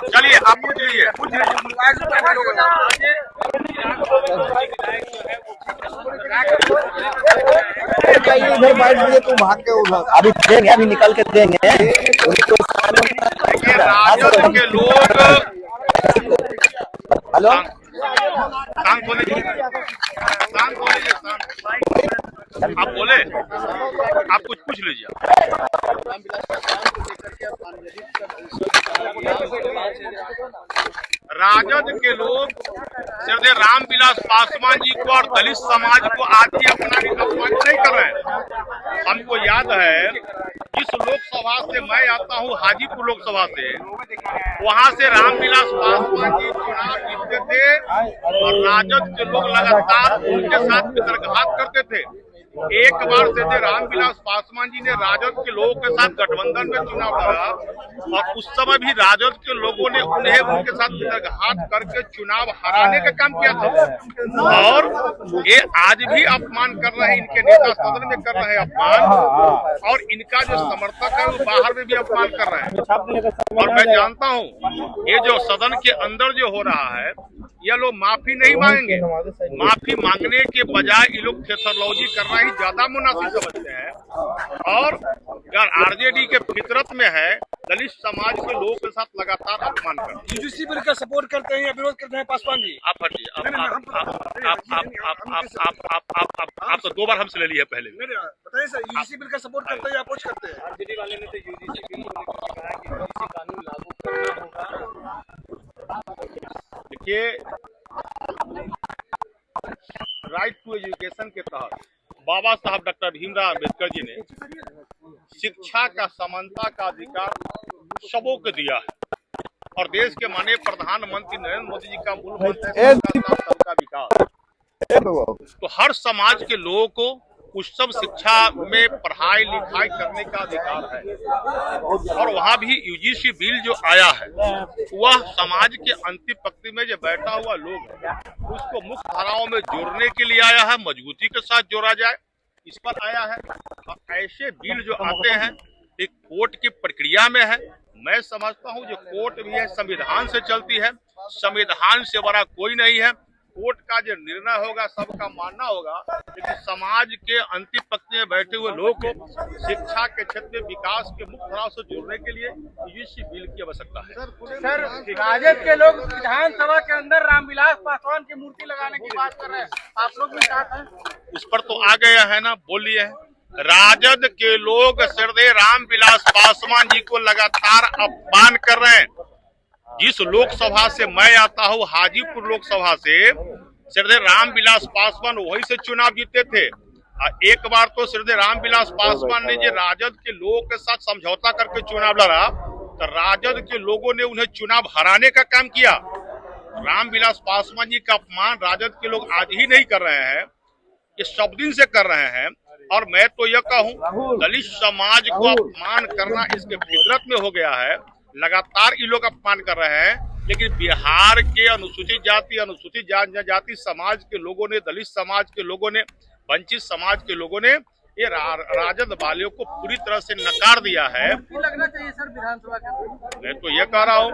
चलिए आप पूछ लीजिए। इधर बैठ गए तो भाग के उधर अभी देंगे, अभी निकल के देंगे। देखिए राजद के लोग हेलो शांत बोले, शांत बोले, आप बोले, आप कुछ पूछ लीजिए। राजद के लोग श्रद्धेय रामविलास पासवान जी को और दलित समाज को आज भी अपनाने का प्रयास नहीं कर रहे हैं। हमको याद है जिस लोकसभा से मैं आता हूँ, हाजीपुर लोकसभा से, वहाँ से रामविलास पासवान जी चुनाव जीतते थे और राजद के लोग लगातार उनके साथ वितर्कघात करते थे। एक बार से रामविलास पासवान जी ने राजद के लोगों के साथ गठबंधन में चुनाव लड़ा और उस समय भी राजद के लोगों ने उन्हें उनके साथ वितर्कघात करके चुनाव हराने का काम किया था। और ये आज भी अपमान कर रहे हैं, इनके नेता सदन में कर रहे हैं अपमान, और इनका जो समर्थक है वो बाहर में भी अपमान कर रहे हैं। और मैं जानता हूँ ये जो सदन के अंदर जो हो रहा है, ये लोग माफी नहीं मांगेंगे। माफी मांगने के बजाय ये लोग थेथरलॉजी करना ही ज्यादा मुनासिब समझते हैं। और अगर आरजेडी के फितरत में है दलित समाज के लोगों के साथ लगातार अपमान करना। यूजीसी बिल का सपोर्ट करते हैं या विरोध करते हैं पासवान जी? आप हटिए, आप तो 2 बार हमसे ले लिया पहले। बताइए सर, यूजीसी बिल का सपोर्ट करते हैं या अपोज करते हैं? आरजेडी वाले ने तो यूजीसी बिल को कहा कि यूजीसी कानून लागू करना होगा। देखिए राइट टू एजुकेशन के तहत बाबा साहब डॉक्टर भीमराव अम्बेडकर जी ने शिक्षा का समानता का अधिकार सबों को दिया है। और देश के माननीय प्रधानमंत्री नरेंद्र मोदी जी का मूल मंत्र है सबका विकास। तो हर समाज के लोगों को उच्चतम शिक्षा में पढ़ाई लिखाई करने का अधिकार है। और वहाँ भी यूजीसी बिल जो आया है वह समाज के अंतिम पंक्ति में जो बैठा हुआ लोग है उसको मुख्य धाराओं में जोड़ने के लिए आया है, मजबूती के साथ जोड़ा जाए इस पर आया है। और ऐसे बिल जो आते हैं एक कोर्ट की प्रक्रिया में है। मैं समझता हूँ जो कोर्ट भी है संविधान से चलती है, संविधान से बड़ा कोई नहीं है। कोर्ट का जो निर्णय होगा सबका मानना होगा, लेकिन समाज के अंतिम पंक्ति में बैठे हुए लोगों को शिक्षा के क्षेत्र में विकास के मुख्य धाराओं से जोड़ने के लिए यूजीसी बिल की आवश्यकता है। सर, राजद के लोग विधानसभा के अंदर रामविलास पासवान की मूर्ति लगाने की बात कर रहे हैं, आप लोग भी साथ हैं? उस पर तो आ गया है ना, बोलिए। राजद के लोग श्रद्धेय रामविलास पासवान जी को लगातार अपमान कर रहे हैं। जिस लोकसभा से मैं आता हूँ, हाजीपुर लोकसभा से, श्रद्धेय रामविलास पासवान वहीं से चुनाव जीते थे। एक बार तो श्रद्धेय रामविलास पासवान ने जो राजद के लोगों के साथ समझौता करके चुनाव लड़ा तो राजद के लोगों ने उन्हें चुनाव हराने का काम किया। रामविलास पासवान जी का अपमान राजद के लोग आज ही नहीं कर रहे हैं, ये सब दिन से कर रहे हैं। और मैं तो यह कहूँ दलित समाज को अपमान करना इसके फितरत में हो गया है। लगातार ये लोग अपमान कर रहे हैं, लेकिन बिहार के अनुसूचित जाति, अनुसूचित जनजाति समाज के लोगों ने, दलित समाज के लोगों ने, वंचित समाज के लोगों ने ये राजद वालियों को पूरी तरह से नकार दिया है। लगना चाहिए सर विधानसभा के? मैं तो यह कह रहा हूँ,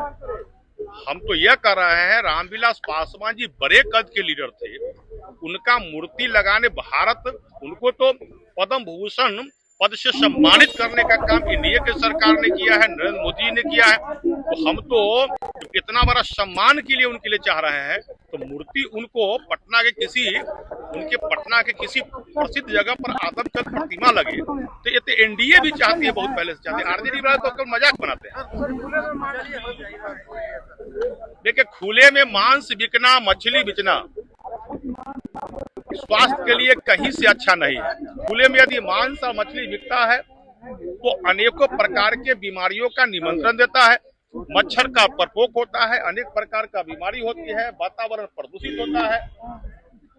हम तो यह कर रहे हैं, रामविलास पासवान जी बड़े कद के लीडर थे। उनका मूर्ति लगाने भारत, उनको तो पद्म भूषण पद से सम्मानित करने का काम एनडीए की सरकार ने किया है, नरेंद्र मोदी ने किया है। तो हम तो इतना बड़ा सम्मान के लिए उनके लिए चाह रहे हैं, तो मूर्ति उनको पटना के किसी प्रसिद्ध जगह पर आदमकद प्रतिमा लगे, तो ये तो एनडीए भी चाहती है, बहुत पहले से चाहती है। आरजेडी वाले तो कल मजाक बनाते हैं। देखिए खुले में मांस बिकना, मछली बेचना स्वास्थ्य के लिए कहीं से अच्छा नहीं है। खुले में यदि मांस और मछली बिकता है तो अनेकों प्रकार के बीमारियों का निमंत्रण देता है। मच्छर का प्रकोप होता है, अनेक प्रकार का बीमारी होती है, वातावरण प्रदूषित होता है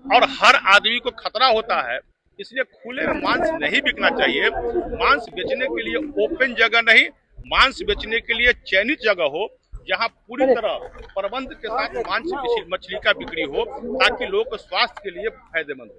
और हर आदमी को खतरा होता है। इसलिए खुले में मांस नहीं बिकना चाहिए। मांस बेचने के लिए ओपन जगह नहीं, मांस बेचने के लिए चयनित जगह हो जहां पूरी तरह प्रबंध के साथ मांस मछली का बिक्री हो, ताकि लोगों को स्वास्थ्य के लिए फायदेमंद हो।